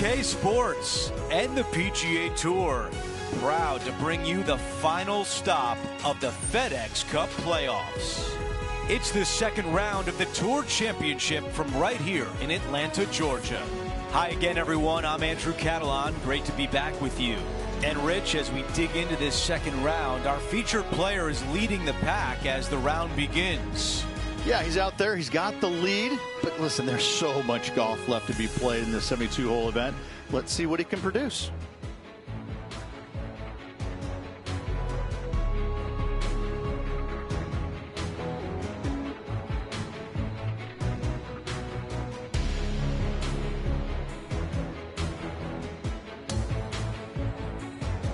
PGA Sports and the PGA Tour, proud to bring you the final stop of the FedEx Cup playoffs. It's the second round of the Tour Championship from right here in Atlanta, Georgia. Hi again, everyone. I'm Andrew Catalan. Great to be back with you. And Rich, as we dig into this second round, our featured player is leading the pack as the round begins. Yeah, he's out there. He's got the lead. But listen, there's so much golf left to be played in this 72-hole event. Let's see what he can produce.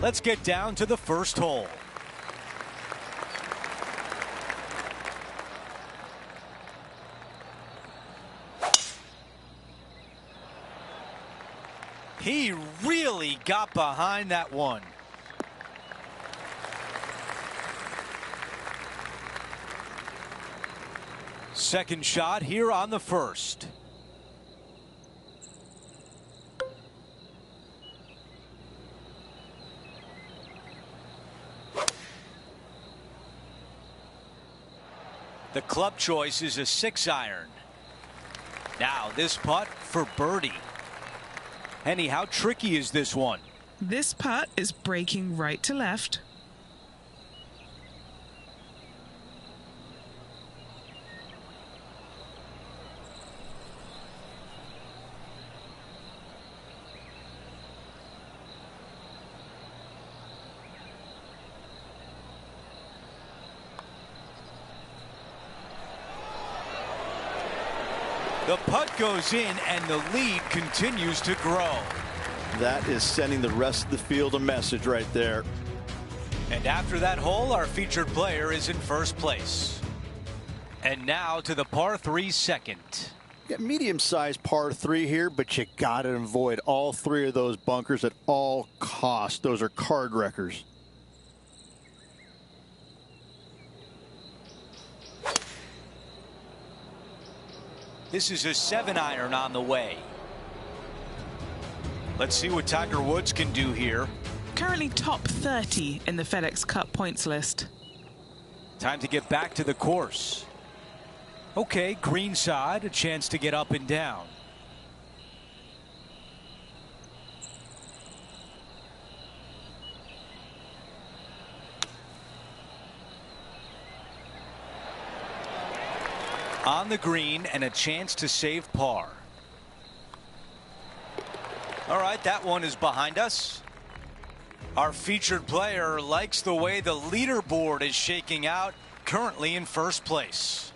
Let's get down to the first hole. He really got behind that one. Second shot here on the first. The club choice is a 6-iron. Now this putt for birdie. Henny, how tricky is this one? This putt is breaking right to left. The putt goes in and the lead continues to grow. That is sending the rest of the field a message right there. And after that hole, our featured player is in first place. And now to the par 3 second. Yeah, medium-sized par 3 here, but you got to avoid all three of those bunkers at all costs. Those are card wreckers. This is a 7-iron on the way. Let's see what Tiger Woods can do here. Currently top 30 in the FedEx Cup points list. Time to get back to the course. Okay, green side, a chance to get up and down. On the green and a chance to save par. All right, that one is behind us. Our featured player likes the way the leaderboard is shaking out, currently in first place.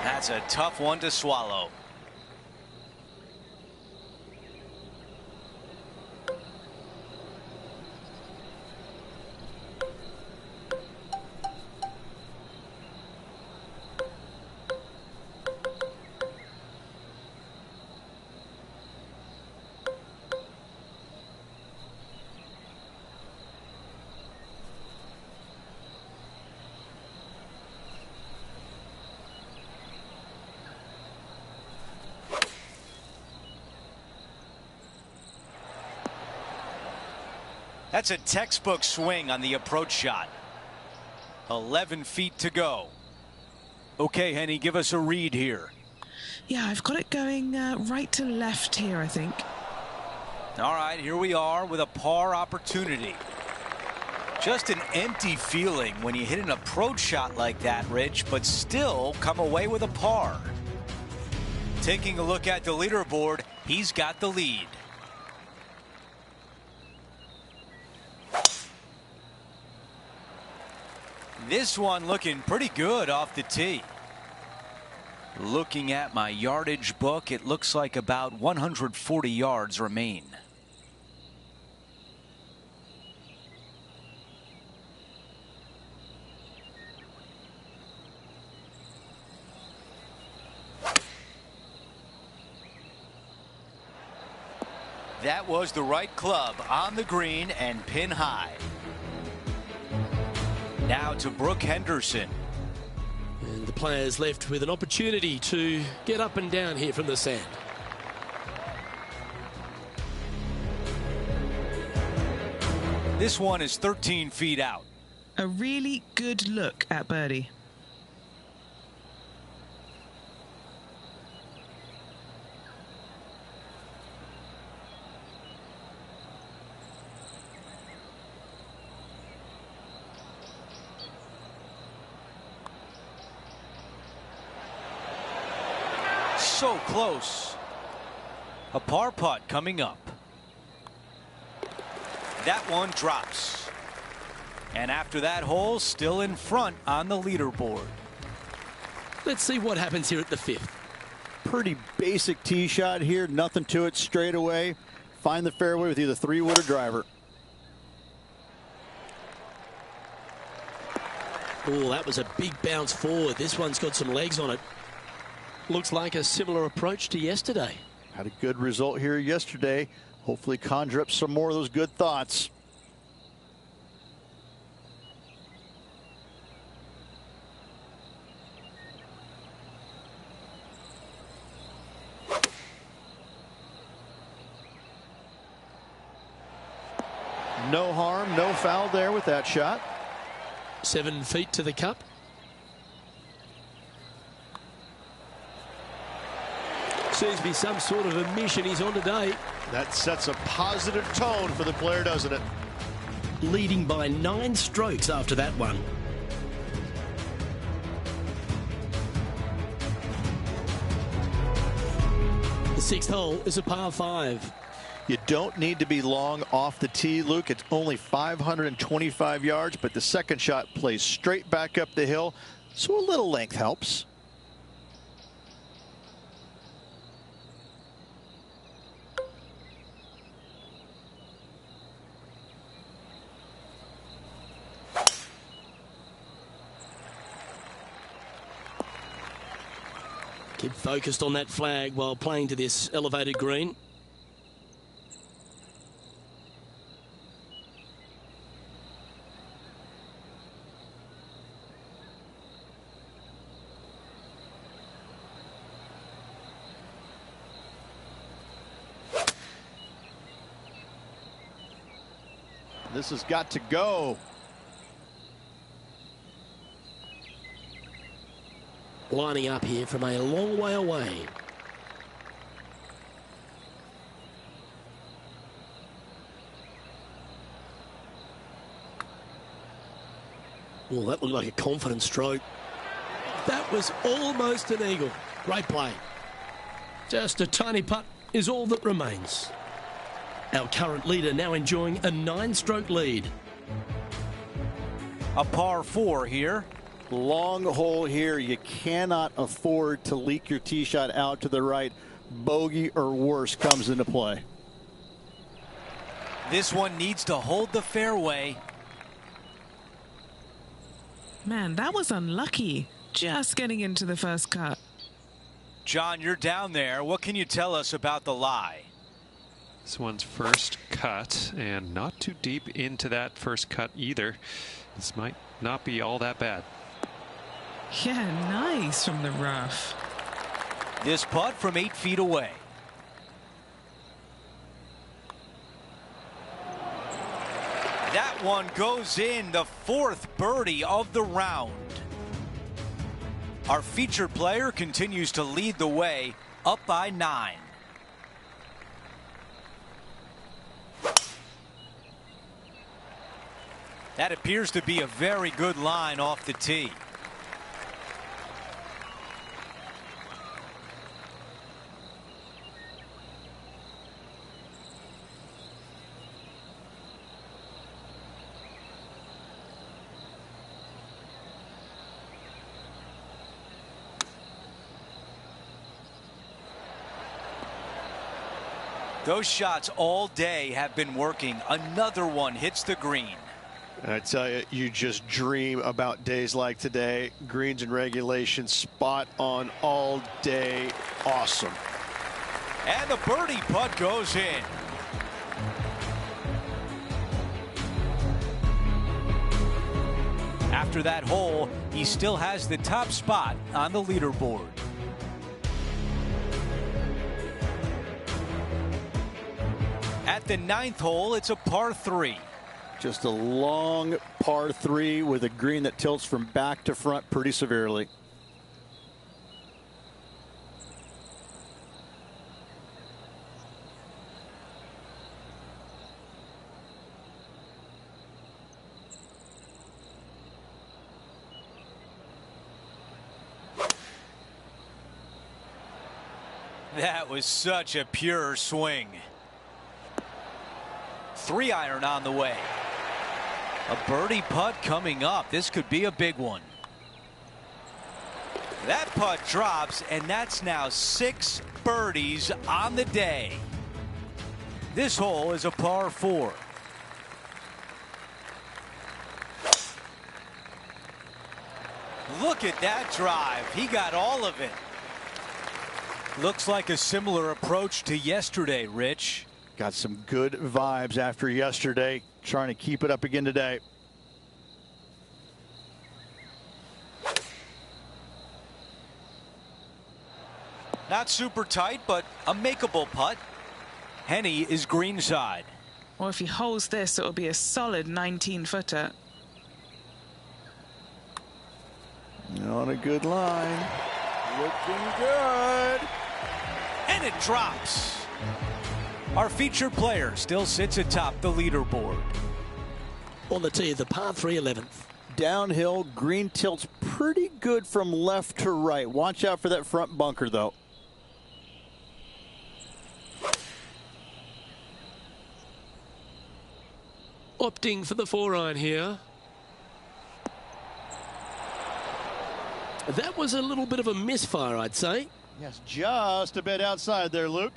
That's a tough one to swallow. That's a textbook swing on the approach shot. 11 feet to go. Okay, Henny, give us a read here. Yeah, I've got it going right to left here, I think. All right, here we are with a par opportunity. Just an empty feeling when you hit an approach shot like that, Rich, but still come away with a par. Taking a look at the leaderboard, he's got the lead. This one looking pretty good off the tee. Looking at my yardage book, it looks like about 140 yards remain. That was the right club on the green and pin high. Now to Brooke Henderson. players left with an opportunity to get up and down here from the sand. This one is 13 feet out. A really good look at birdie. So close. A par putt coming up. That one drops. And after that hole, still in front on the leaderboard. Let's see what happens here at the 5th. Pretty basic tee shot here. Nothing to it. Straight away. Find the fairway with either 3-wood or driver. Oh, that was a big bounce forward. This one's got some legs on it. Looks like a similar approach to yesterday. Had a good result here yesterday. Hopefully conjure up some more of those good thoughts. No harm, no foul there with that shot. 7 feet to the cup. Seems to be some sort of a mission he's on today. That sets a positive tone for the player, doesn't it? Leading by 9 strokes after that one. The 6th hole is a par 5. You don't need to be long off the tee, Luke. It's only 525 yards, but the second shot plays straight back up the hill, so a little length helps. Keep focused on that flag while playing to this elevated green. This has got to go. Lining up here from a long way away. Well, that looked like a confident stroke. That was almost an eagle. Great play. Just a tiny putt is all that remains. Our current leader now enjoying a 9-stroke lead. A par 4 here. Long hole here. You cannot afford to leak your tee shot out to the right. Bogey or worse comes into play. This one needs to hold the fairway. Man, that was unlucky. Just getting into the first cut. John, you're down there. What can you tell us about the lie? This one's first cut, and not too deep into that first cut either. This might not be all that bad. Yeah, nice from the rough. This putt from 8 feet away. That one goes in, the 4th birdie of the round. Our featured player continues to lead the way, up by 9. That appears to be a very good line off the tee. Those shots all day have been working. Another one hits the green. And I tell you, you just dream about days like today. Greens and regulation, spot on all day. Awesome. And the birdie putt goes in. After that hole, he still has the top spot on the leaderboard. At the 9th hole, it's a par 3. Just a long par 3 with a green that tilts from back to front pretty severely. That was such a pure swing. 3-iron on the way. A birdie putt coming up. This could be a big one. That putt drops, and that's now 6 birdies on the day. This hole is a par 4. Look at that drive. He got all of it. Looks like a similar approach to yesterday, Rich. Got some good vibes after yesterday. Trying to keep it up again today. Not super tight, but a makeable putt. Henny is greenside. Well, if he holds this, it'll be a solid 19-footer. On a good line. Looking good. And it drops. Our featured player still sits atop the leaderboard. On the tee of the par 3 11th. Downhill, green tilts pretty good from left to right. Watch out for that front bunker, though. Opting for the 4-iron here. That was a little bit of a misfire, I'd say. Yes, just a bit outside there, Luke.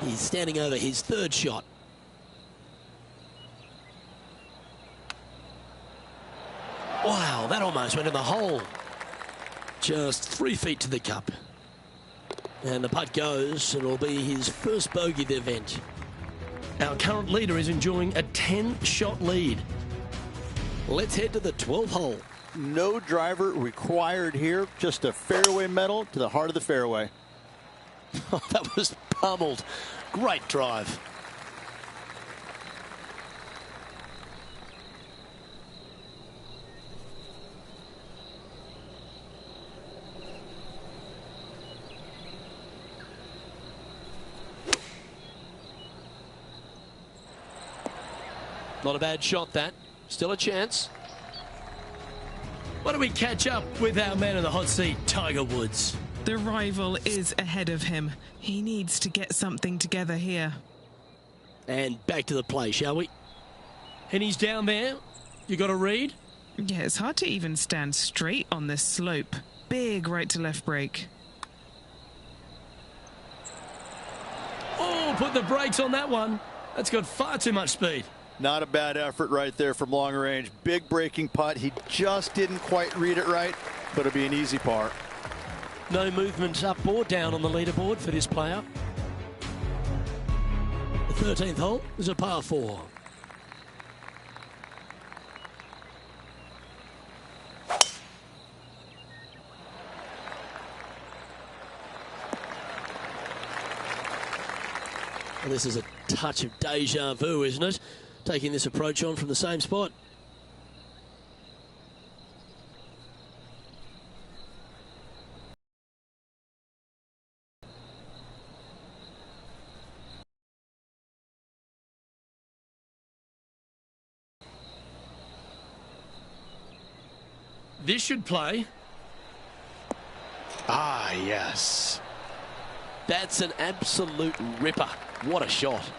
He's standing over his 3rd shot. Wow, that almost went in the hole. Just 3 feet to the cup. And the putt goes, and it'll be his first bogey of the event. Our current leader is enjoying a 10-shot lead. Let's head to the 12th hole. No driver required here, just a fairway metal to the heart of the fairway. Oh, that was pummeled. Great drive. Not a bad shot, that. Still a chance. Why don't we catch up with our man in the hot seat, Tiger Woods? The rival is ahead of him. He needs to get something together here. And back to the play, shall we? And he's down there. You got a read? Yeah, it's hard to even stand straight on this slope. Big right to left break. Oh, put the brakes on that one. That's got far too much speed. Not a bad effort right there from long range. Big breaking putt. He just didn't quite read it right, but it'll be an easy par. No movement up or down on the leaderboard for this player. The 13th hole is a par 4. Well, this is a touch of deja vu, isn't it? Taking this approach on from the same spot. This should play. Ah, yes. That's an absolute ripper. What a shot.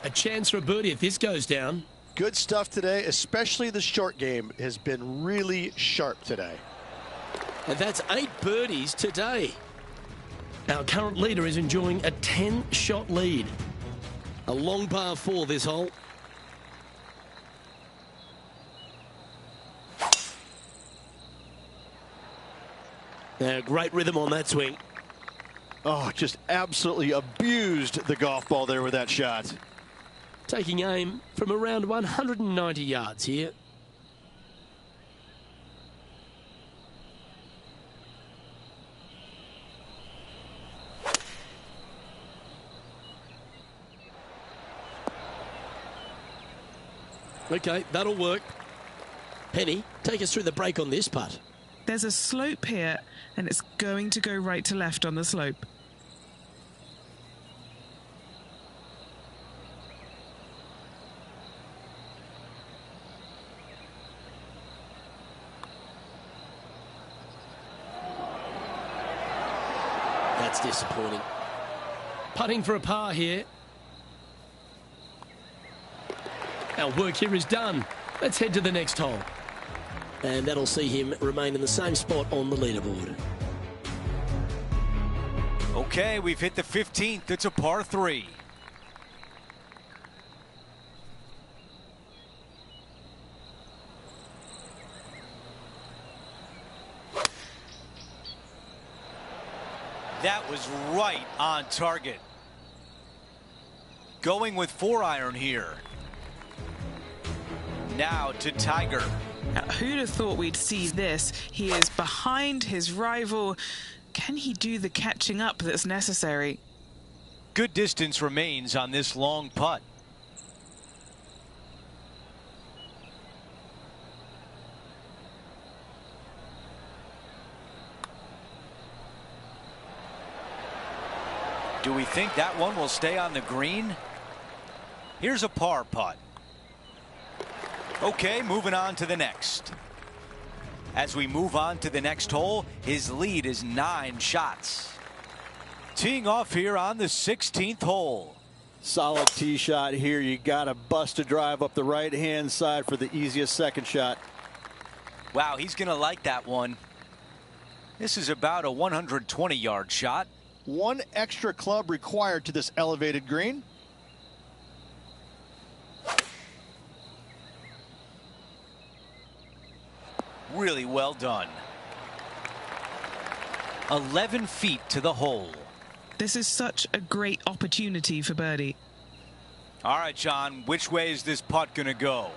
A chance for a birdie if this goes down. Good stuff today, especially the short game has been really sharp today. And that's 8 birdies today. Our current leader is enjoying a 10-shot lead. A long par 4 this hole. Great rhythm on that swing. Oh, just absolutely abused the golf ball there with that shot. Taking aim from around 190 yards here. Okay, that'll work. Penny, take us through the break on this putt. There's a slope here, and it's going to go right to left on the slope. That's disappointing. Putting for a par here. Our work here is done. Let's head to the next hole. And that'll see him remain in the same spot on the leaderboard. Okay, we've hit the 15th. It's a par 3. That was right on target. Going with 4-iron here. Now to Tiger. Now, who'd have thought we'd see this? He is behind his rival. Can he do the catching up that's necessary? Good distance remains on this long putt. Do we think that one will stay on the green? Here's a par putt. Okay, moving on to the next. As we move on to the next hole, his lead is 9 shots. Teeing off here on the 16th hole. Solid tee shot here. You got to bust a drive up the right-hand side for the easiest second shot. Wow, he's going to like that one. This is about a 120-yard shot. One extra club required to this elevated green. Really well done. 11 feet to the hole. This is such a great opportunity for birdie. All right, John, which way is this putt going to go?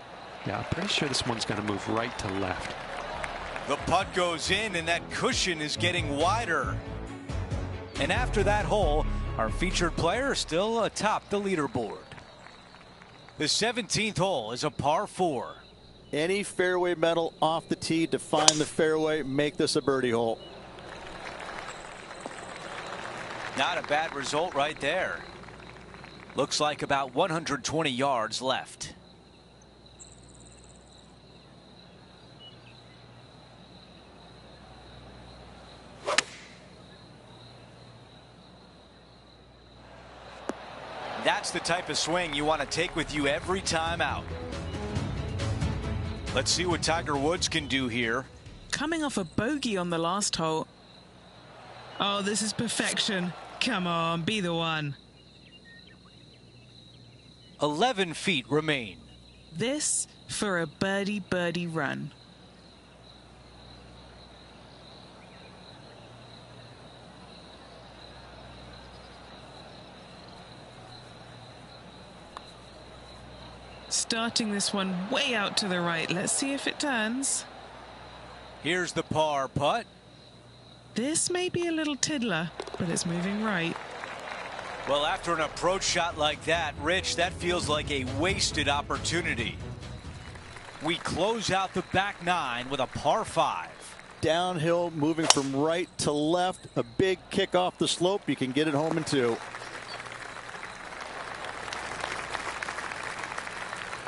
Yeah, I'm pretty sure this one's going to move right to left. The putt goes in, and that cushion is getting wider. And after that hole, our featured player is still atop the leaderboard. The 17th hole is a par 4. Any fairway metal off the tee, define the fairway, make this a birdie hole. Not a bad result right there. Looks like about 120 yards left. That's the type of swing you want to take with you every time out. Let's see what Tiger Woods can do here. Coming off a bogey on the last hole. Oh, this is perfection. Come on, be the one. 11 feet remain. This for a birdie run. Starting this one way out to the right. Let's see if it turns. Here's the par putt. This may be a little tiddler, but it's moving right. Well, after an approach shot like that, Rich, that feels like a wasted opportunity. We close out the back 9 with a par 5. Downhill, moving from right to left. A big kick off the slope. You can get it home in 2.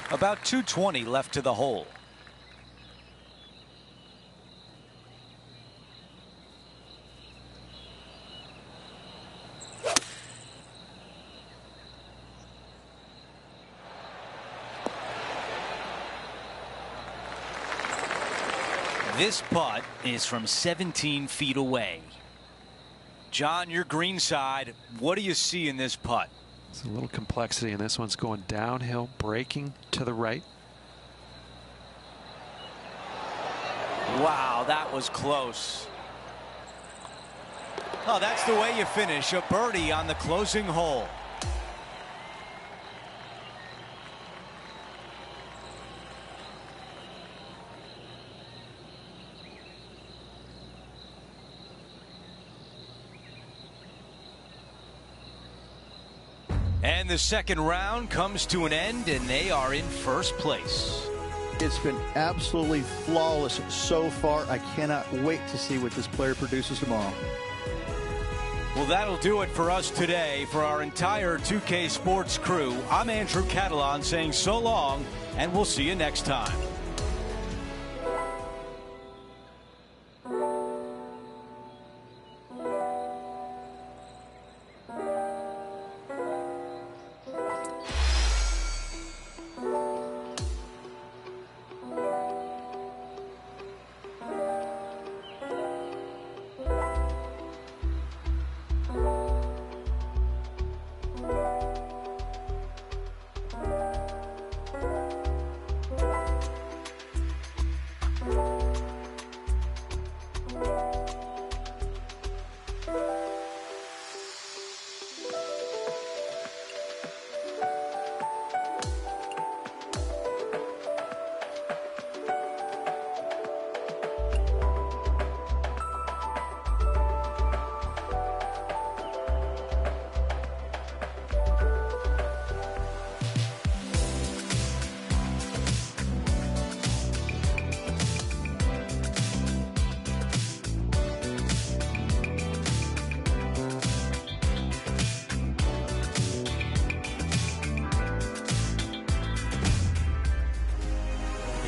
About 220 left to the hole. This putt is from 17 feet away. John, your green side, what do you see in this putt? There's a little complexity, and this one's going downhill, breaking to the right. Wow, that was close. Oh, that's the way you finish a birdie on the closing hole. And the second round comes to an end, and they are in first place. It's been absolutely flawless so far. I cannot wait to see what this player produces tomorrow. Well, that'll do it for us today. For our entire 2K Sports crew, I'm Andrew Catalan saying so long, and we'll see you next time.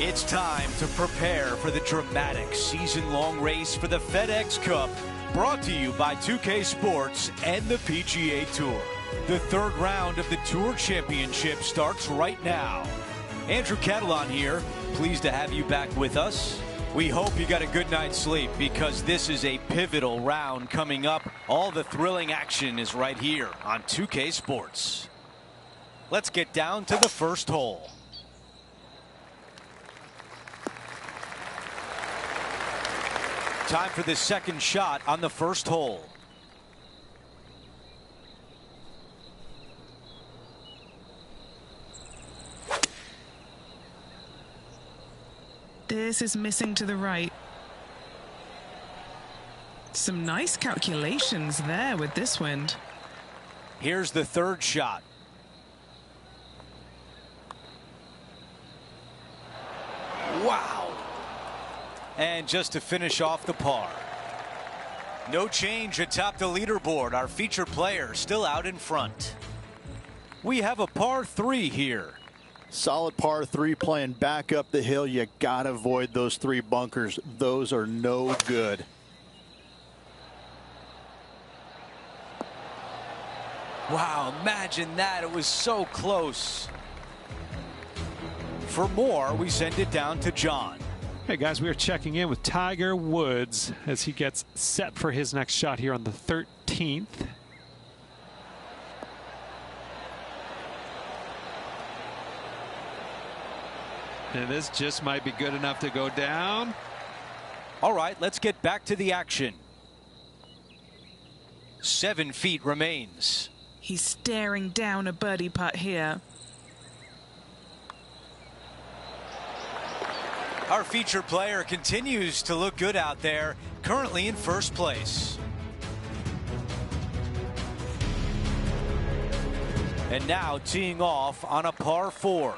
It's time to prepare for the dramatic season-long race for the FedEx Cup, brought to you by 2K Sports and the PGA Tour. The third round of the Tour Championship starts right now. Andrew Catalan here, pleased to have you back with us. We hope you got a good night's sleep, because this is a pivotal round coming up. All the thrilling action is right here on 2K Sports. Let's get down to the first hole. Time for the second shot on the first hole. This is missing to the right. Some nice calculations there with this wind. Here's the third shot. Wow. And just to finish off the par. No change atop the leaderboard. Our feature player still out in front. We have a par 3 here. Solid par 3 playing back up the hill. You got to avoid those 3 bunkers. Those are no good. Wow, imagine that. It was so close. For more, we send it down to John. Hey guys, we are checking in with Tiger Woods as he gets set for his next shot here on the 13th. And this just might be good enough to go down. All right, let's get back to the action. 7 feet remains. He's staring down a birdie putt here. Our feature player continues to look good out there, currently in first place. And now teeing off on a par 4.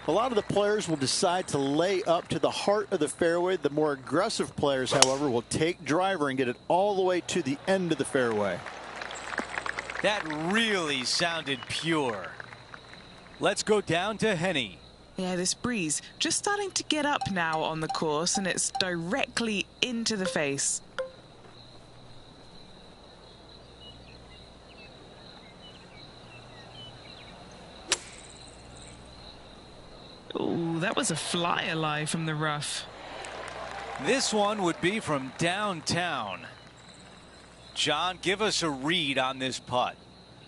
A lot of the players will decide to lay up to the heart of the fairway. The more aggressive players, however, will take driver and get it all the way to the end of the fairway. That really sounded pure. Let's go down to Henny. Yeah, this breeze just starting to get up now on the course, and it's directly into the face. Ooh, that was a flyer lie from the rough. This one would be from downtown. John, give us a read on this putt.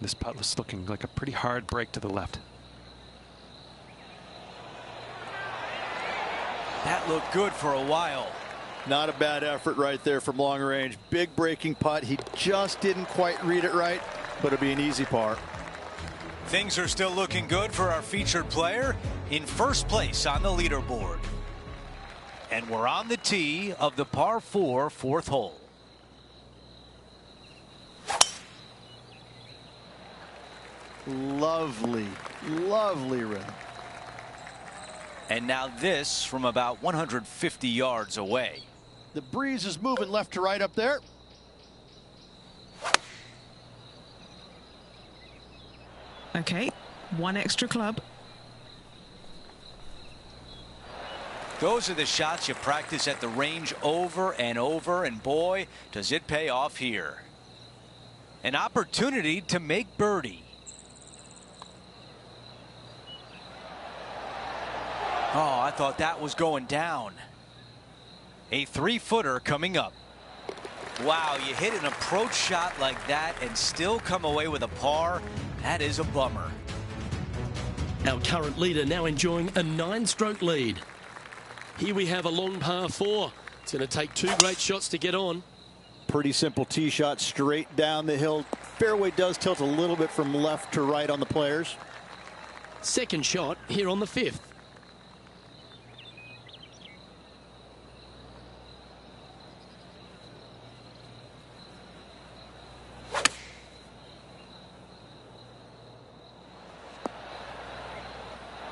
This putt was looking like a pretty hard break to the left. That looked good for a while. Not a bad effort right there from long range. Big breaking putt. He just didn't quite read it right, but it'll be an easy par. Things are still looking good for our featured player in first place on the leaderboard. And we're on the tee of the par 4 fourth hole. Lovely, lovely rhythm. And now this from about 150 yards away. The breeze is moving left to right up there. Okay, one extra club. Those are the shots you practice at the range over and over, and boy, does it pay off here. An opportunity to make birdie. Oh, I thought that was going down. A 3-footer coming up. Wow, you hit an approach shot like that and still come away with a par. That is a bummer. Our current leader now enjoying a 9-stroke lead. Here we have a long par 4. It's going to take 2 great shots to get on. Pretty simple tee shot straight down the hill. Fairway does tilt a little bit from left to right on the players. Second shot here on the 5th.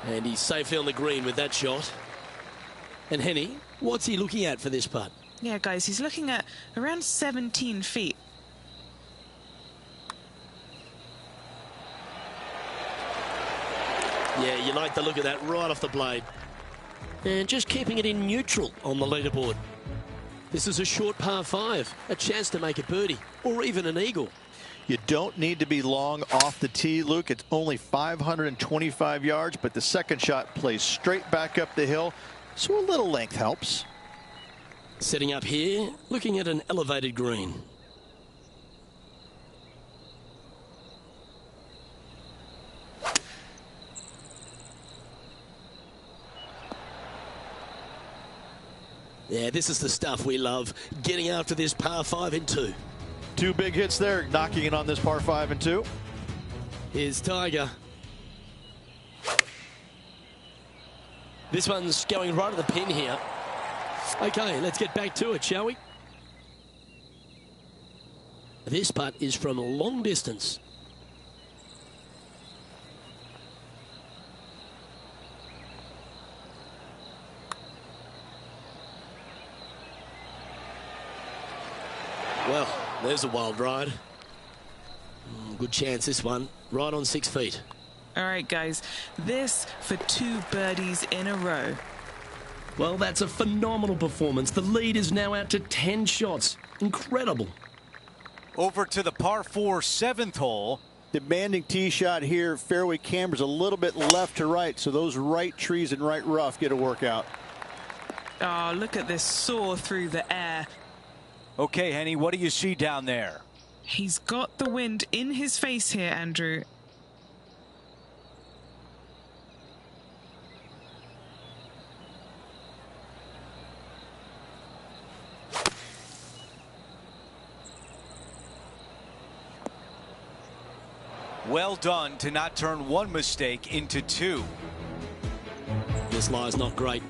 And he's safely on the green with that shot. And Henny, what's he looking at for this putt? Yeah, guys, he's looking at around 17 feet. Yeah, you like the look of that right off the blade. And just keeping it in neutral on the leaderboard. This is a short par 5, a chance to make a birdie or even an eagle. You don't need to be long off the tee, Luke. It's only 525 yards, but the second shot plays straight back up the hill, so a little length helps. Setting up here, looking at an elevated green. Yeah, this is the stuff we love, getting after this par 5 in 2. 2 big hits there, knocking it on this par 5 and 2. Here's Tiger. This one's going right at the pin here. Okay, let's get back to it, shall we? This putt is from a long distance. Well, there's a wild ride. Good chance, this one. Right on 6 feet. All right, guys, this for 2 birdies in a row. Well, that's a phenomenal performance. The lead is now out to 10 shots. Incredible. Over to the par 4 7th hole. Demanding tee shot here. Fairway cambers a little bit left to right, so those right trees and right rough get a workout. Oh, look at this soar through the air. Okay, Henny, what do you see down there? He's got the wind in his face here, Andrew. Well done to not turn 1 mistake into 2. This lie's not great.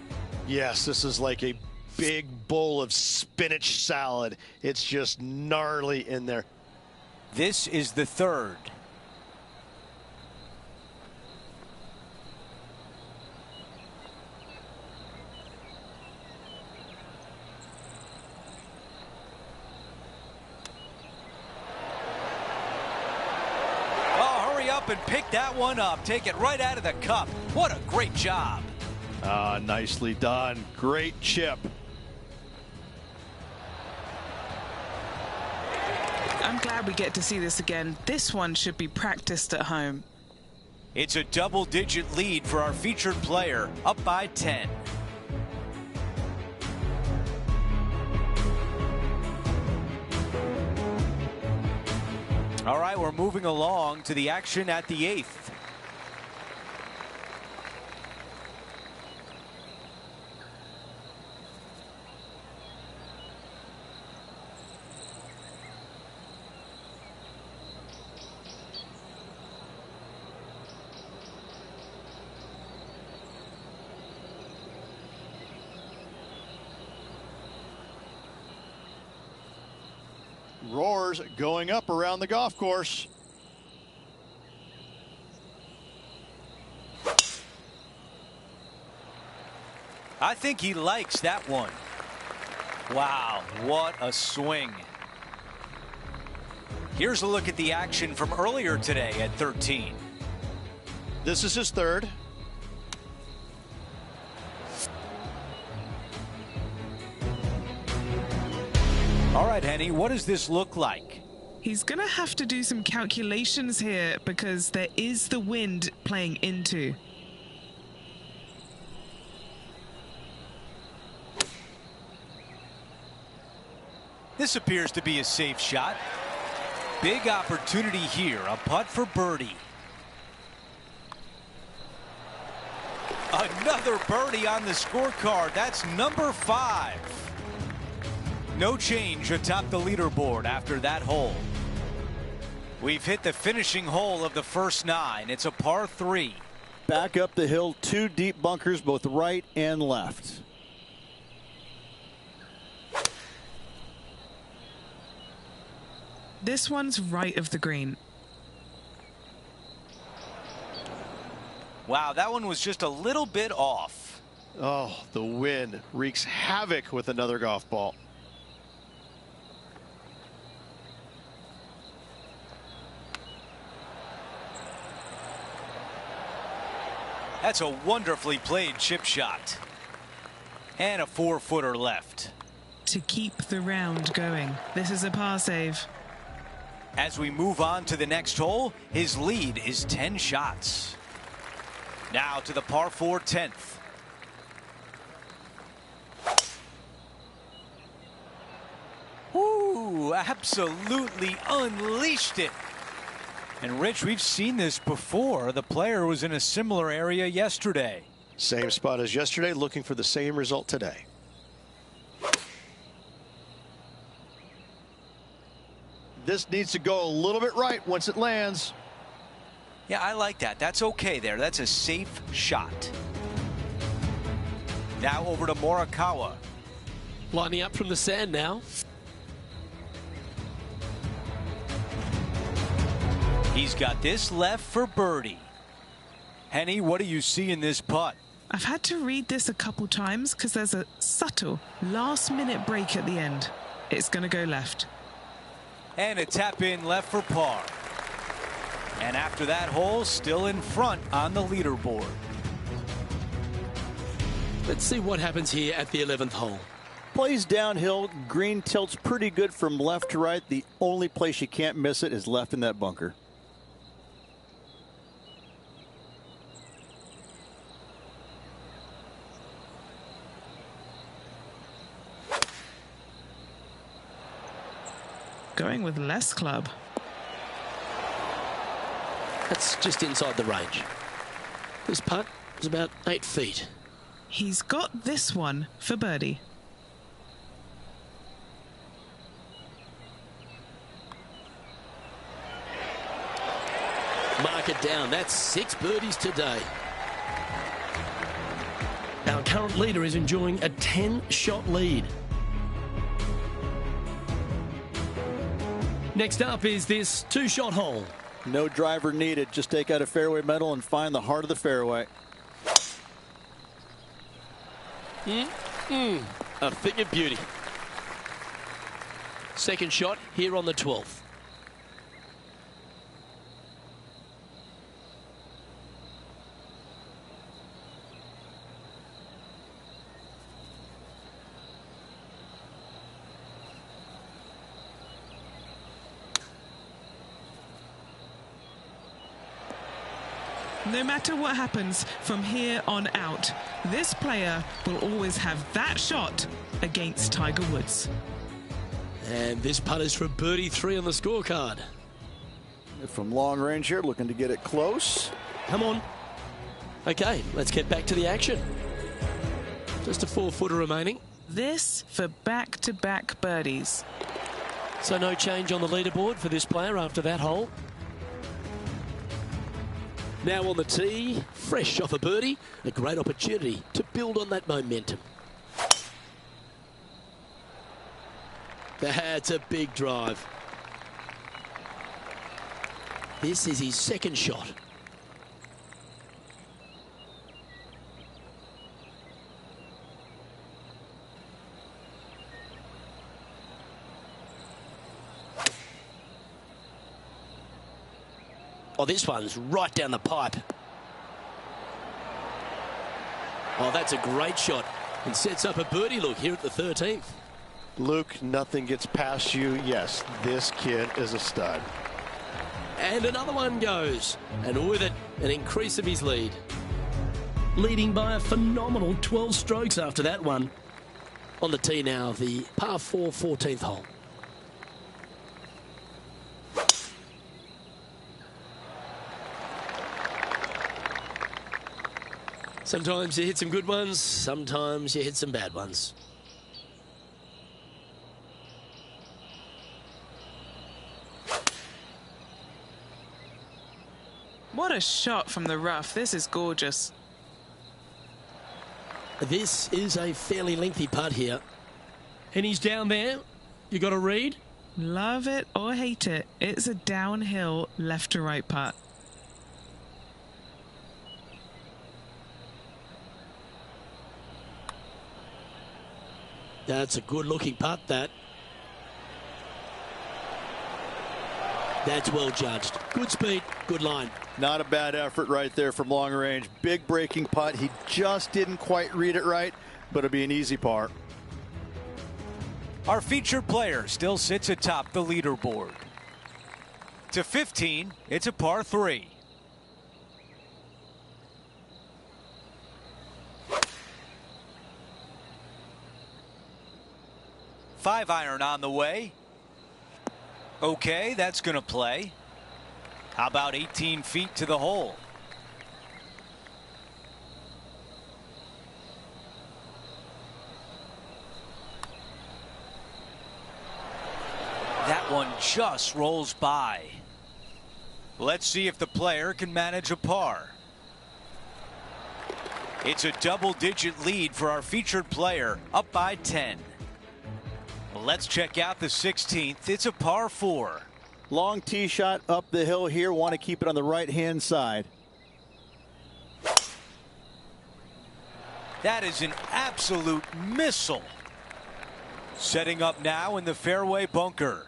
Yes, this is like a big bowl of spinach salad. It's just gnarly in there. This is the 3rd. Oh, hurry up and pick that one up. Take it right out of the cup. What a great job. Nicely done. Great chip. I'm glad we get to see this again. This one should be practiced at home. It's a double-digit lead for our featured player, up by 10. All right, we're moving along to the action at the 8th. scores going up around the golf course. I think he likes that one. Wow, what a swing. Here's a look at the action from earlier today at 13. This is his third. All right, Henny, what does this look like? He's going to have to do some calculations here because there is the wind playing into. This appears to be a safe shot. Big opportunity here, a putt for birdie. Another birdie on the scorecard. That's number 5. No change atop the leaderboard after that hole. We've hit the finishing hole of the first 9. It's a par 3. Back up the hill, 2 deep bunkers, both right and left. This one's right of the green. Wow, that one was just a little bit off. Oh, the wind wreaks havoc with another golf ball. That's a wonderfully played chip shot. And a 4-footer left. To keep the round going. This is a par save. As we move on to the next hole, his lead is 10 shots. Now to the par 4 10th. Ooh, absolutely unleashed it. And Rich, we've seen this before. The player was in a similar area yesterday. Same spot as yesterday, looking for the same result today. This needs to go a little bit right once it lands. Yeah, I like that. That's okay there. That's a safe shot. Now over to Morikawa. Lining up from the sand now. He's got this left for birdie. Henny, what do you see in this putt? I've had to read this a couple times because there's a subtle last-minute break at the end. It's going to go left. And a tap in left for par. And after that hole, still in front on the leaderboard. Let's see what happens here at the 11th hole. Plays downhill, green tilts pretty good from left to right. The only place you can't miss it is left in that bunker. Going with less club. That's just inside the range. This putt is about 8 feet. He's got this one for birdie. Mark it down. That's 6 birdies today. Our current leader is enjoying a 10-shot lead. Next up is this 2-shot hole. No driver needed. Just take out a fairway metal and find the heart of the fairway. A thing of beauty. Second shot here on the 12th. No matter what happens from here on out, this player will always have that shot against Tiger Woods. And this putt is for birdie 3 on the scorecard. From long range here, looking to get it close. Come on. Okay, let's get back to the action. Just a 4-footer remaining. This for back-to-back birdies. So no change on the leaderboard for this player after that hole. Now on the tee, fresh off a birdie, a great opportunity to build on that momentum. That's a big drive. This is his second shot. Oh, this one's right down the pipe. Oh, that's a great shot and sets up a birdie look here at the 13th. Luke, nothing gets past you. Yes, this kid is a stud. And another one goes, and with it, an increase of his lead. Leading by a phenomenal 12 strokes after that one. On the tee now, the par 4 14th hole. Sometimes you hit some good ones, sometimes you hit some bad ones. What a shot from the rough. This is gorgeous. This is a fairly lengthy putt here. And he's down there. You got to read? Love it or hate it, it's a downhill left to right putt. That's a good looking putt, that. That's well judged. Good speed, good line. Not a bad effort right there from long range. Big breaking putt. He just didn't quite read it right, but it'll be an easy par. Our featured player still sits atop the leaderboard. To 15, it's a par 3. Five iron on the way. Okay, that's going to play. How about 18 feet to the hole? That one just rolls by. Let's see if the player can manage a par. It's a double-digit lead for our featured player, up by 10. Let's check out the 16th. It's a par 4. Long tee shot up the hill here. Want to keep it on the right-hand side. That is an absolute missile. Setting up now in the fairway bunker.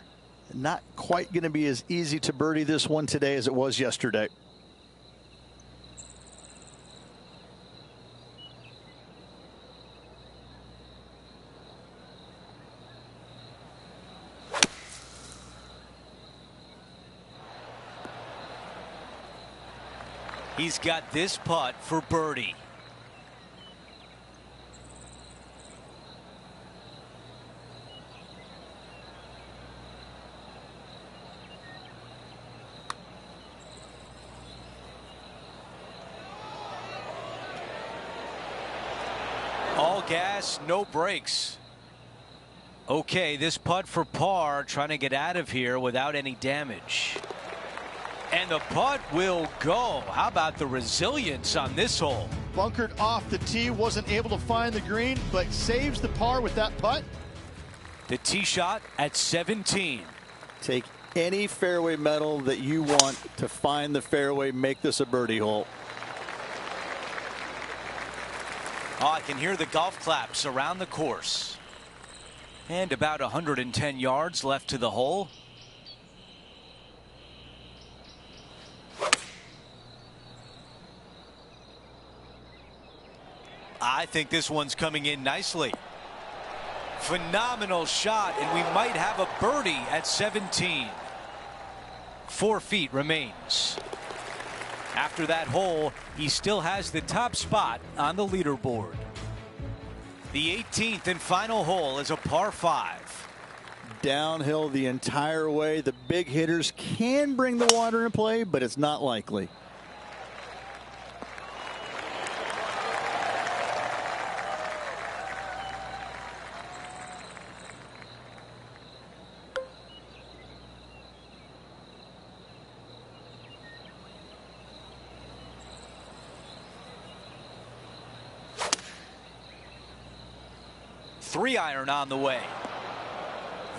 Not quite going to be as easy to birdie this one today as it was yesterday. He's got this putt for birdie. All gas, no brakes. Okay, this putt for par, trying to get out of here without any damage. And the putt will go. How about the resilience on this hole? Bunkered off the tee, wasn't able to find the green, but saves the par with that putt. The tee shot at 17. Take any fairway metal that you want to find the fairway, make this a birdie hole. Oh, I can hear the golf claps around the course. And about 110 yards left to the hole. I think this one's coming in nicely. Phenomenal shot, and we might have a birdie at 17. 4 feet remains. After that hole, he still has the top spot on the leaderboard. The 18th and final hole is a par 5. Downhill the entire way. The big hitters can bring the water in play, but it's not likely. Three iron on the way.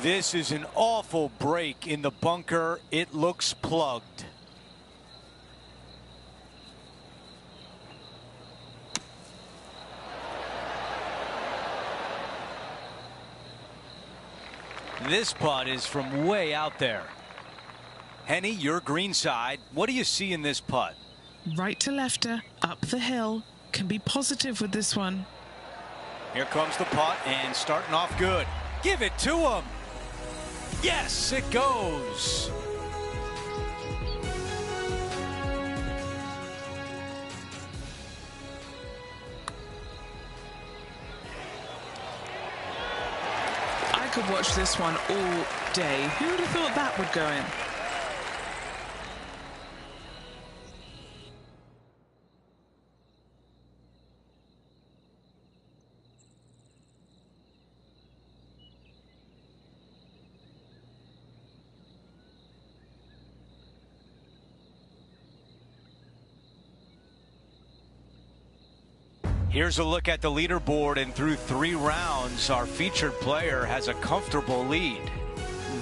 This is an awful break in the bunker. It looks plugged. This putt is from way out there. Henny, your green side. What do you see in this putt? Right to lefter, up the hill. Can be positive with this one. Here comes the putt and starting off good. Give it to him. Yes, it goes. I could watch this one all day. Who would have thought that would go in? Here's a look at the leaderboard, and through 3 rounds, our featured player has a comfortable lead.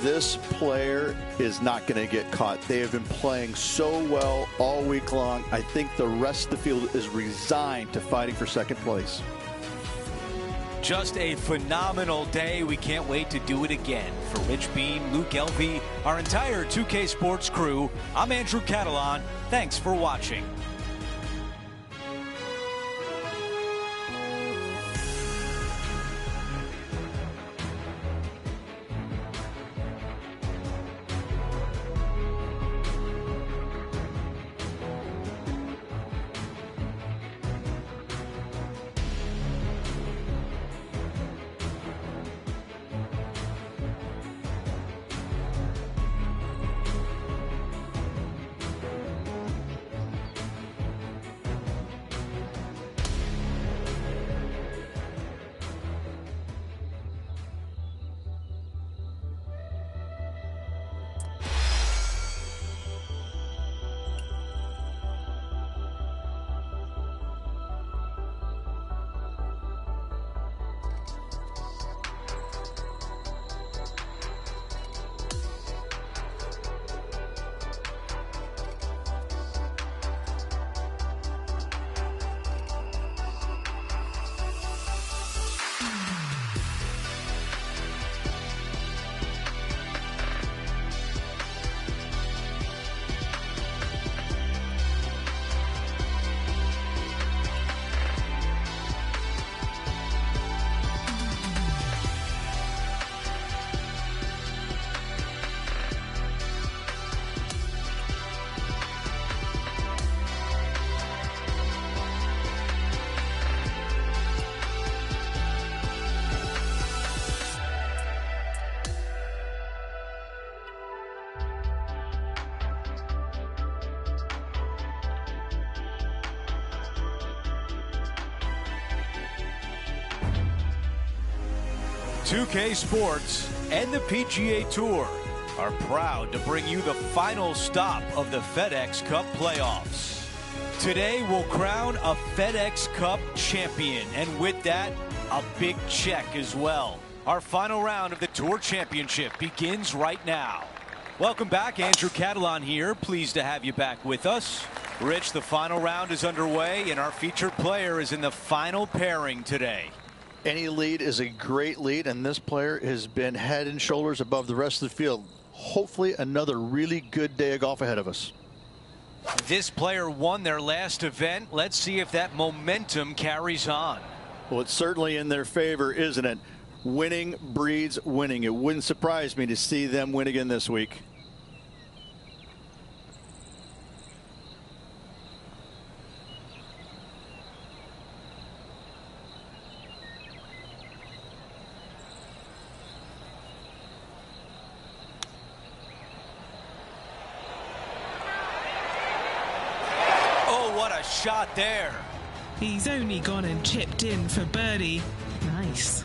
This player is not going to get caught. They have been playing so well all week long. I think the rest of the field is resigned to fighting for second place. Just a phenomenal day. We can't wait to do it again. For Rich Beam, Luke Elvey, our entire 2K Sports crew, I'm Andrew Catalan. Thanks for watching. .2K Sports and the PGA Tour are proud to bring you the final stop of the FedEx Cup playoffs. Today we'll crown a FedEx Cup champion, and with that, a big check as well. Our final round of the Tour Championship begins right now. Welcome back, Andrew Catalan here. Pleased to have you back with us. Rich, the final round is underway, and our featured player is in the final pairing today. Any lead is a great lead, and this player has been head and shoulders above the rest of the field. Hopefully another really good day of golf ahead of us. This player won their last event. Let's see if that momentum carries on. Well, it's certainly in their favor, isn't it? Winning breeds winning. It wouldn't surprise me to see them win again this week. Shot there. He's only gone and chipped in for birdie. Nice.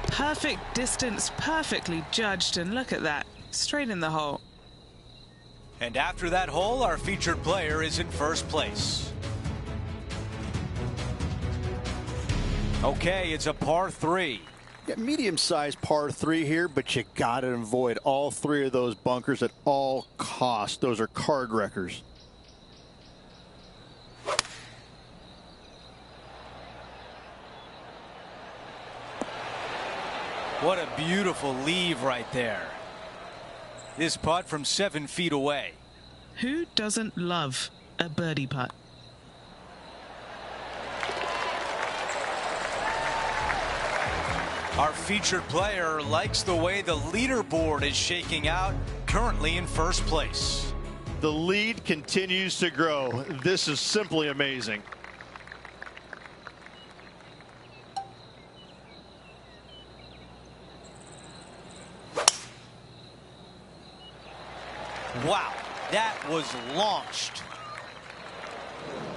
Perfect distance, perfectly judged, and look at that, straight in the hole. And after that hole, our featured player is in first place. Okay, it's a par 3. Yeah, medium-sized par 3 here, but you got to avoid all 3 of those bunkers at all costs. Those are card wreckers. What a beautiful leave right there. This putt from 7 feet away. Who doesn't love a birdie putt? Our featured player likes the way the leaderboard is shaking out, currently in first place. The lead continues to grow. This is simply amazing. Wow, that was launched.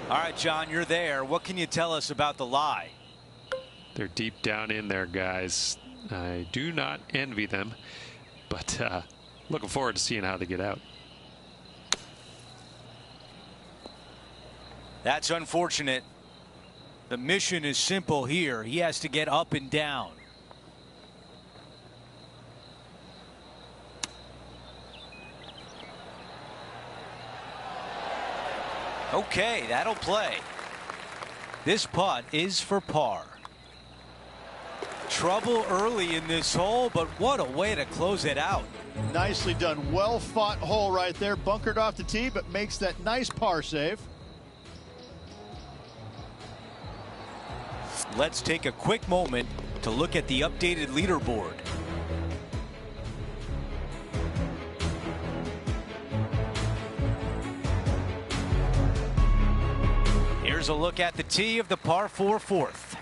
All right, John, you're there. What can you tell us about the lie? They're deep down in there, guys. I do not envy them, but looking forward to seeing how they get out. That's unfortunate. The mission is simple here. He has to get up and down. Okay, that'll play. This putt is for par. Trouble early in this hole, but what a way to close it out. Nicely done. Well fought hole right there. Bunkered off the tee, but makes that nice par save. Let's take a quick moment to look at the updated leaderboard. Here's a look at the tee of the par 4 fourth.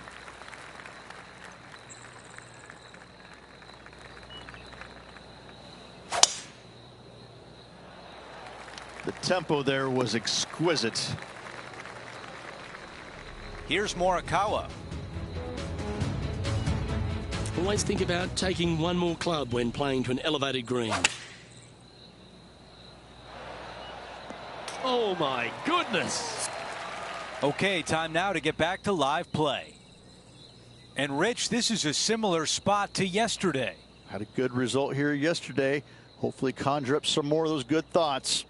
The tempo there was exquisite. Here's Morikawa. Always think about taking one more club when playing to an elevated green. Oh my goodness. Okay, time now to get back to live play. And Rich, this is a similar spot to yesterday. Had a good result here yesterday. Hopefully conjure up some more of those good thoughts.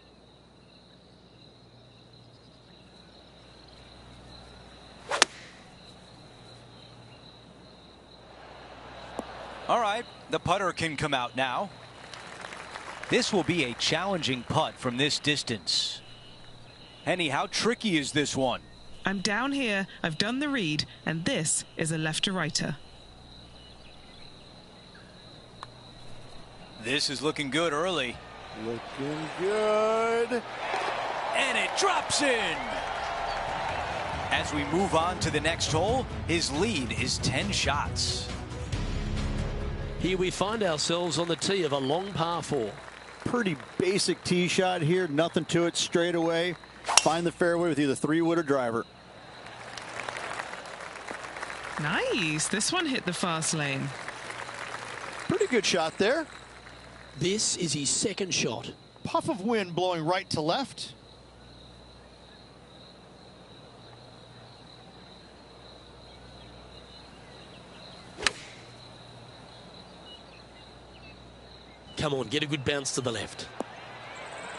All right, the putter can come out now. This will be a challenging putt from this distance. Henny, how tricky is this one? I'm down here, I've done the read, and this is a left-to-righter. This is looking good early. Looking good. And it drops in. As we move on to the next hole, his lead is 10 shots. Here we find ourselves on the tee of a long par 4. Pretty basic tee shot here. Nothing to it. Straight away. Find the fairway with either 3-wood or driver. Nice. This one hit the fast lane. Pretty good shot there. This is his second shot. Puff of wind blowing right to left. Come on, get a good bounce to the left.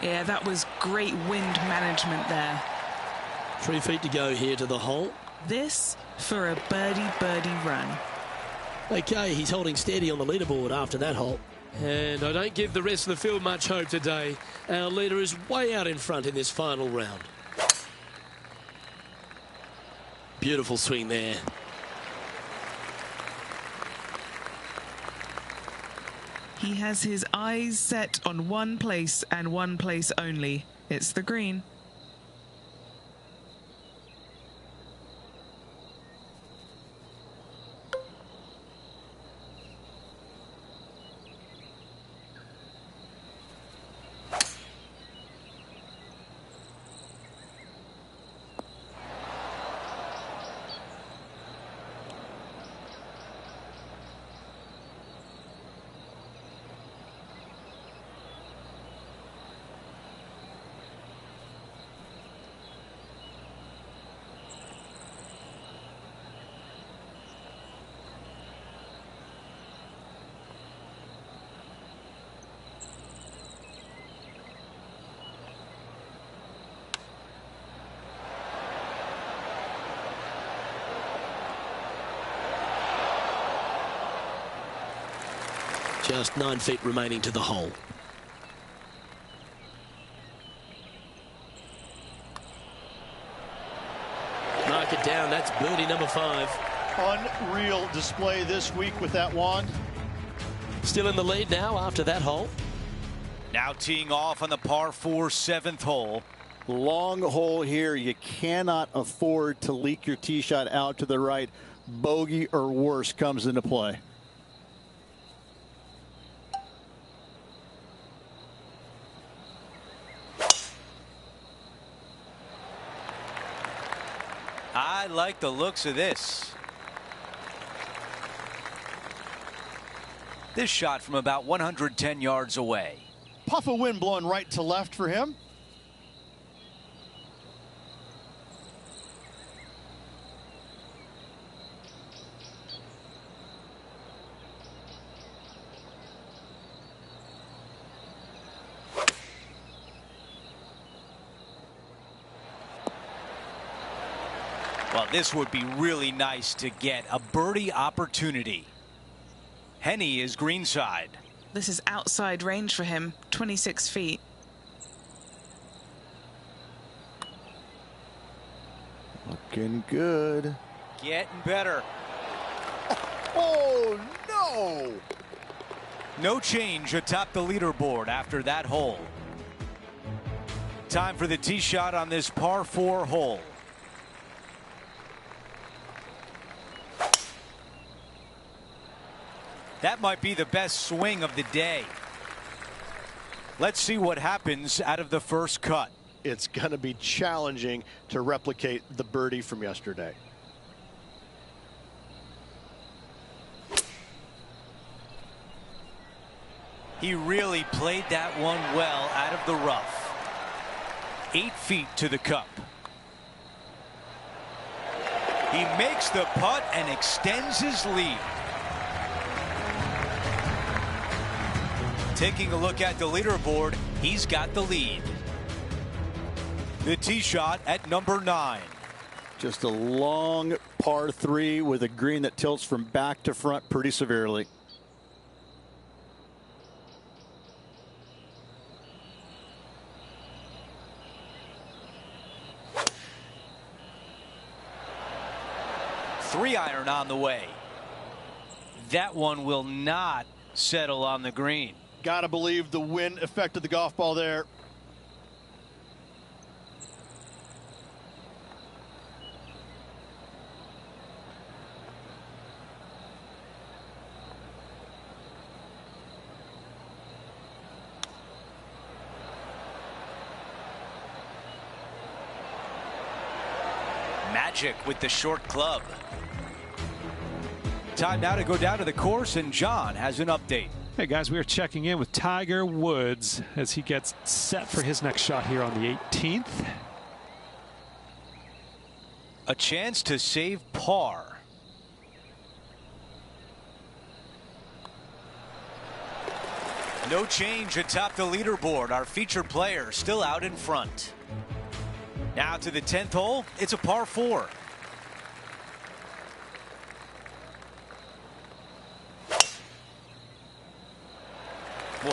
Yeah, that was great wind management there. 3 feet to go here to the hole. This for a birdie run. Okay, he's holding steady on the leaderboard after that hole. And I don't give the rest of the field much hope today. Our leader is way out in front in this final round. Beautiful swing there. He has his eyes set on one place and one place only. It's the green. Just 9 feet remaining to the hole. Mark it down. That's birdie number 5. Unreal display this week with that wand. Still in the lead now after that hole. Now teeing off on the par 4 7th hole. Long hole here. You cannot afford to leak your tee shot out to the right. Bogey or worse comes into play. I like the looks of this. This shot from about 110 yards away. Puff of wind blowing right to left for him. Well, this would be really nice to get a birdie opportunity. Henny is greenside. This is outside range for him, 26 feet. Looking good. Getting better. Oh, no! No change atop the leaderboard after that hole. Time for the tee shot on this par 4 hole. That might be the best swing of the day. Let's see what happens out of the first cut. It's going to be challenging to replicate the birdie from yesterday. He really played that one well out of the rough. 8 feet to the cup. He makes the putt and extends his lead. Taking a look at the leaderboard, he's got the lead. The tee shot at number 9. Just a long par 3 with a green that tilts from back to front pretty severely. Three iron on the way. That one will not settle on the green. Gotta believe the wind affected the golf ball there. Magic with the short club. Time now to go down to the course, and John has an update. Hey guys, we are checking in with Tiger Woods as he gets set for his next shot here on the 18th. A chance to save par. No change atop the leaderboard. Our featured player still out in front. Now to the 10th hole. It's a par 4.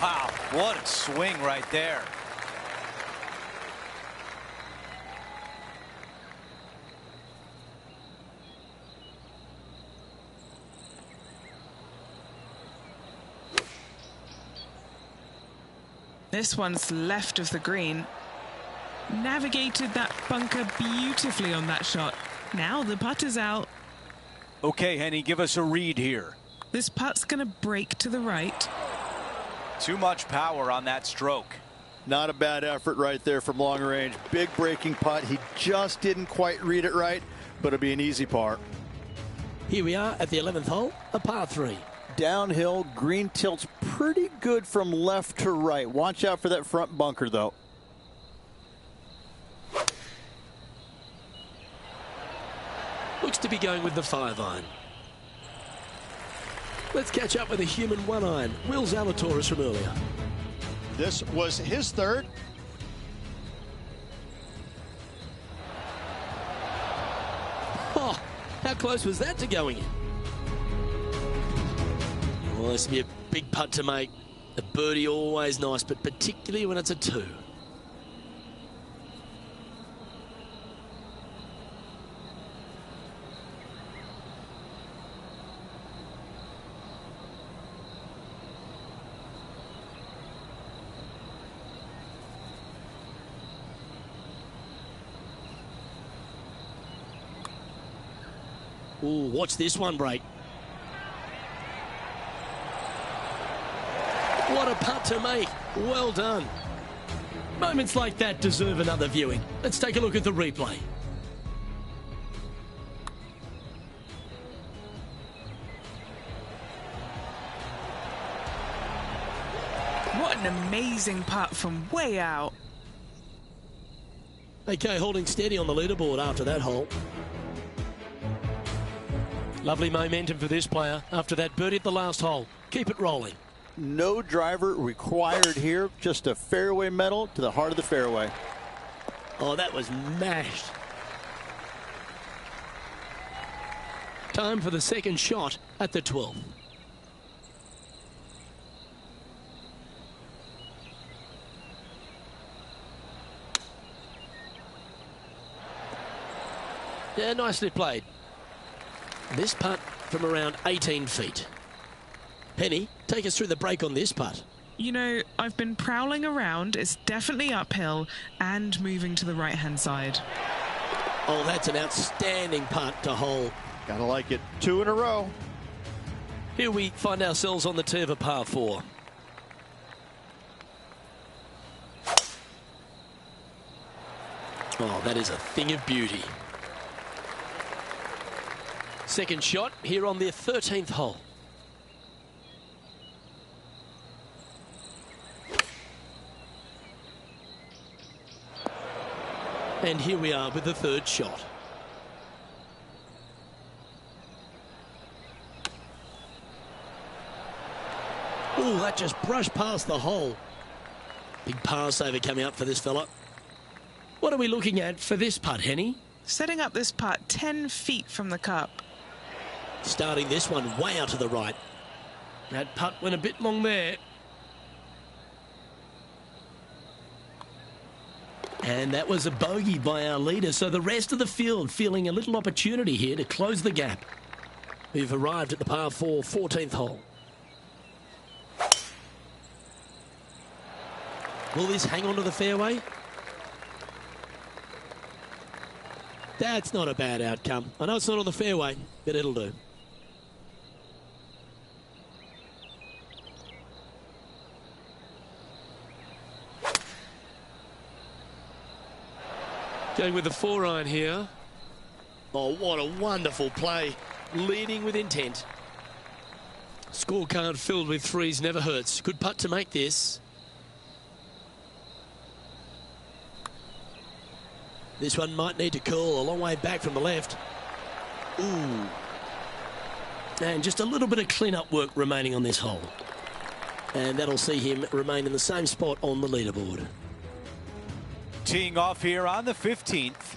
Wow, what a swing right there. This one's left of the green. Navigated that bunker beautifully on that shot. Now the putter's out. Okay, Henny, give us a read here. This putt's going to break to the right. Too much power on that stroke. Not a bad effort right there from long range. Big breaking putt. He just didn't quite read it right, but it'll be an easy par. Here we are at the 11th hole, a par 3. Downhill, green tilts pretty good from left to right. Watch out for that front bunker, though. Looks to be going with the 5-iron. Let's catch up with a human 1-iron, Will Zalatoris from earlier. This was his third. Oh, how close was that to going in? Well, this will be a big putt to make. A birdie always nice, but particularly when it's a 2. Ooh, watch this one break. What a putt to make. Well done. Moments like that deserve another viewing. Let's take a look at the replay. What an amazing putt from way out. Okay, holding steady on the leaderboard after that hole. Lovely momentum for this player after that birdie at the last hole. Keep it rolling. No driver required here, just a fairway metal to the heart of the fairway. Oh, that was mashed. Time for the second shot at the 12th. Yeah, nicely played. This putt from around 18 feet. Penny, take us through the break on this putt. You know, I've been prowling around. It's definitely uphill and moving to the right-hand side. Oh, that's an outstanding putt to hole. Gotta like it. 2 in a row. Here we find ourselves on the tee of a par 4. Oh, that is a thing of beauty. Second shot here on the 13th hole. And here we are with the third shot. Oh, that just brushed past the hole. Big par saver coming up for this fella. What are we looking at for this putt, Henny? Setting up this putt 10 feet from the cup. Starting this one way out to the right. That putt went a bit long there. And that was a bogey by our leader, so the rest of the field feeling a little opportunity here to close the gap. We've arrived at the par 4, 14th hole. Will this hang on to the fairway? That's not a bad outcome. I know it's not on the fairway, but it'll do. Going with the 4-iron here. Oh, what a wonderful play. Leading with intent. Scorecard filled with threes never hurts. Good putt to make this. This one might need to curl a long way back from the left. Ooh. And just a little bit of clean-up work remaining on this hole. And that'll see him remain in the same spot on the leaderboard. Teeing off here on the 15th.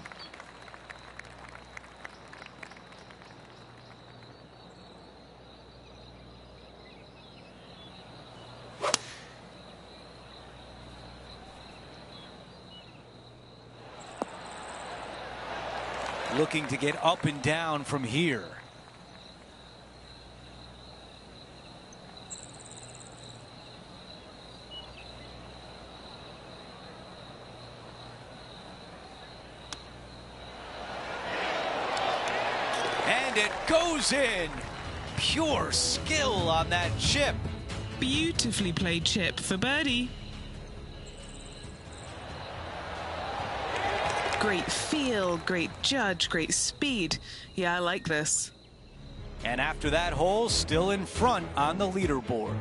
Looking to get up and down from here. And it goes in. Pure skill on that chip. Beautifully played chip for birdie. Great feel, great judge, great speed. Yeah, I like this. And after that hole, still in front on the leaderboard.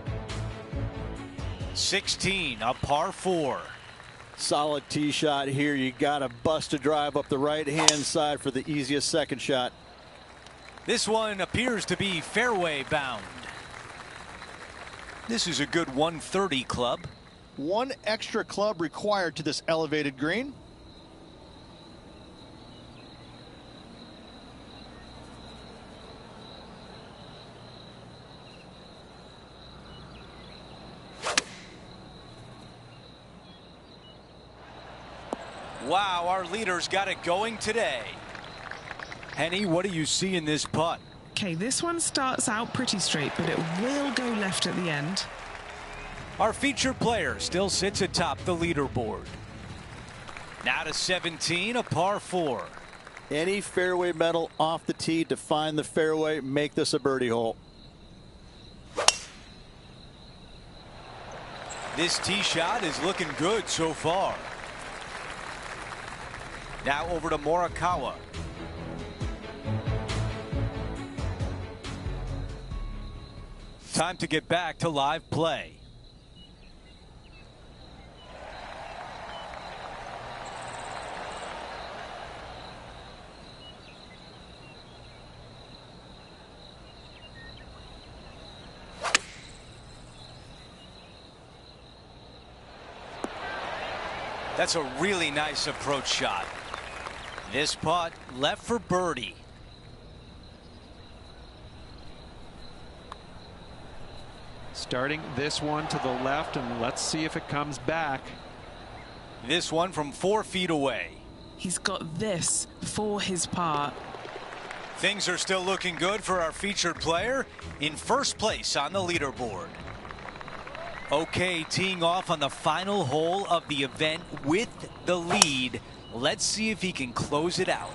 16, a par 4. Solid tee shot here. You got to bust a drive up the right-hand side for the easiest second shot. This one appears to be fairway bound. This is a good 130 club. One extra club required to this elevated green. Wow, our leaders got it going today. Henny, what do you see in this putt? Okay, this one starts out pretty straight, but it will go left at the end. Our featured player still sits atop the leaderboard. Now to 17, a par 4. Any fairway metal off the tee to find the fairway, make this a birdie hole. This tee shot is looking good so far. Now over to Morikawa. Time to get back to live play. That's a really nice approach shot. This putt left for birdie. Starting this one to the left, and let's see if it comes back. This one from 4 feet away. He's got this for his par. Things are still looking good for our featured player in first place on the leaderboard. Okay, teeing off on the final hole of the event with the lead. Let's see if he can close it out.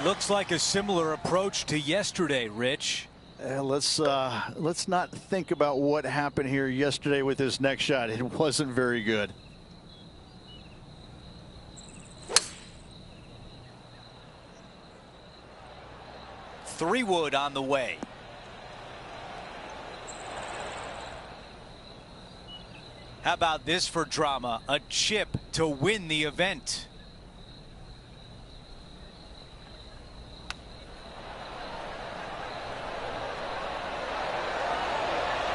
Looks like a similar approach to yesterday, Rich. Let's not think about what happened here yesterday with his next shot. It wasn't very good. Three wood on the way. How about this for drama? A chip to win the event.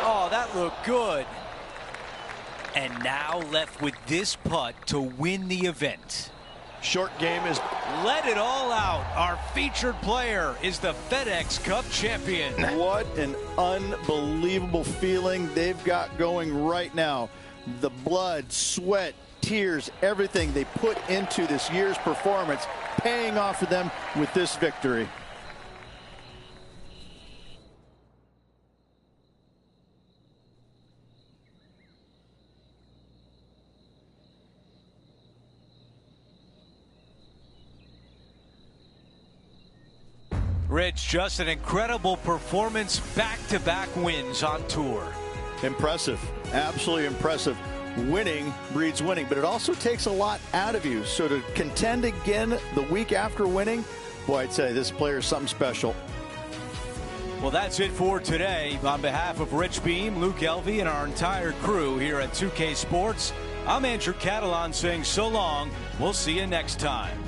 Oh, that looked good. And now left with this putt to win the event. Short game is... Let it all out. Our featured player is the FedEx Cup champion. What an unbelievable feeling they've got going right now. The blood, sweat, tears, everything they put into this year's performance, paying off for them with this victory. Rich, just an incredible performance, back-to-back wins on tour. Impressive, absolutely impressive. Winning breeds winning, but it also takes a lot out of you. So to contend again the week after winning, boy, I'd say this player is something special. Well, that's it for today. On behalf of Rich Beam, Luke Elvey, and our entire crew here at 2K Sports, I'm Andrew Catalan saying so long. We'll see you next time.